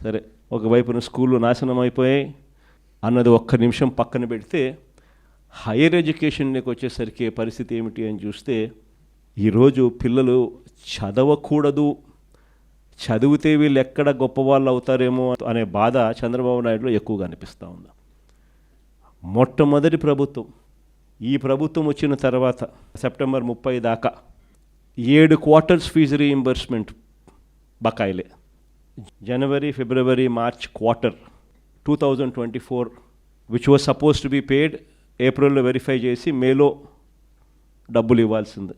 సరే, ఒకవైపున స్కూళ్ళు నాశనం అయిపోయాయి అన్నది ఒక్క నిమిషం పక్కన పెడితే, హైయర్ ఎడ్యుకేషన్కి వచ్చేసరికి పరిస్థితి ఏమిటి అని చూస్తే, ఈరోజు పిల్లలు చదవకూడదు, చదివితే వీళ్ళు ఎక్కడ గొప్పవాళ్ళు అవుతారేమో అనే బాధ చంద్రబాబు నాయుడులో ఎక్కువగా అనిపిస్తూ ఉంది. మొట్టమొదటి ప్రభుత్వం, ఈ ప్రభుత్వం వచ్చిన తర్వాత సెప్టెంబర్ 30 దాకా 7 క్వార్టర్స్ ఫీజు రీయింబర్స్మెంట్ బకాయిలే. జనవరి, ఫిబ్రవరి, March quarter 2024 which was suppose to be paid ఏప్రిల్లో వెరిఫై చేసి మేలో డబ్బులు ఇవ్వాల్సింది.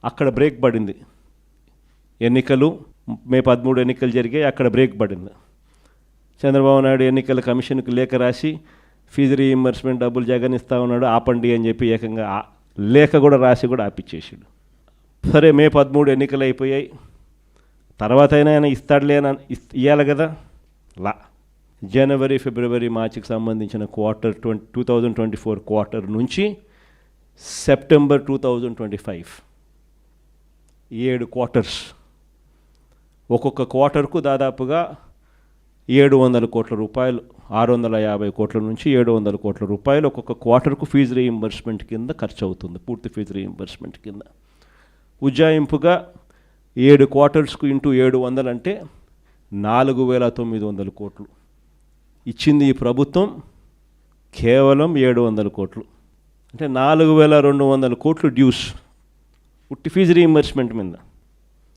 అక్కడ బ్రేక్ పడింది. ఎన్నికలు మే 13 ఎన్నికలు జరిగాయి, అక్కడ బ్రేక్ పడింది. చంద్రబాబు నాయుడు ఎన్నికల కమిషన్కి లేఖ రాసి ఫీజు రీయింబర్స్మెంట్ డబ్బులు జగన్ ఇస్తా ఉన్నాడు, ఆపండి అని చెప్పి ఏకంగా లేఖ కూడా రాసి కూడా ఆపిచ్చేసాడు. సరే, మే 13 ఎన్నికలు అయిపోయాయి, తర్వాత అయినా ఆయన ఇస్తాడులే అని ఇవ్వాలి కదా. జనవరి, ఫిబ్రవరి, మార్చికి సంబంధించిన క్వార్టర్ 2024 క్వార్టర్ నుంచి సెప్టెంబర్ 2025 7 క్వార్టర్స్, ఒక్కొక్క క్వార్టర్కు దాదాపుగా 700 కోట్ల రూపాయలు, 650 కోట్ల నుంచి 700 కోట్ల రూపాయలు ఒక్కొక్క క్వార్టర్కు ఫీజు రీయింబర్స్మెంట్ కింద ఖర్చు అవుతుంది, పూర్తి ఫీజు రీయింబర్స్మెంట్ కింద. ఉజ్జాయింపుగా 7 క్వార్టర్స్కు ఇంటూ 700 అంటే 4,900 కోట్లు ఇచ్చింది ఈ ప్రభుత్వం. కేవలం 700 కోట్లు అంటే 4,200 కోట్లు డ్యూస్ ఉట్టి ఫీజు రీయింబర్స్మెంట్ మీద.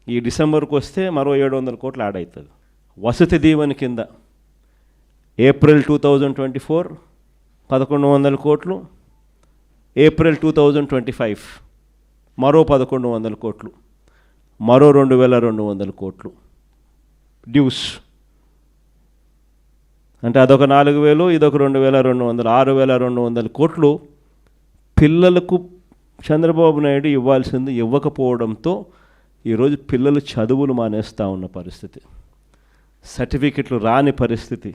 ఈ డిసెంబర్కి వస్తే మరో 700 కోట్లు యాడ్ అవుతుంది. వసతి దీవెన కింద ఏప్రిల్ 2024 1,100 కోట్లు, ఏప్రిల్ 2025 మరో 1,100 కోట్లు, మరో 2,200 కోట్లు డ్యూస్. అంటే అదొక 4,000, ఇదొక 2,200, 6,200 కోట్లు పిల్లలకు చంద్రబాబు నాయుడు ఇవ్వాల్సింది ఇవ్వకపోవడంతో ఈరోజు పిల్లలు చదువులు మానేస్తూ ఉన్న పరిస్థితి, సర్టిఫికెట్లు రాని పరిస్థితి.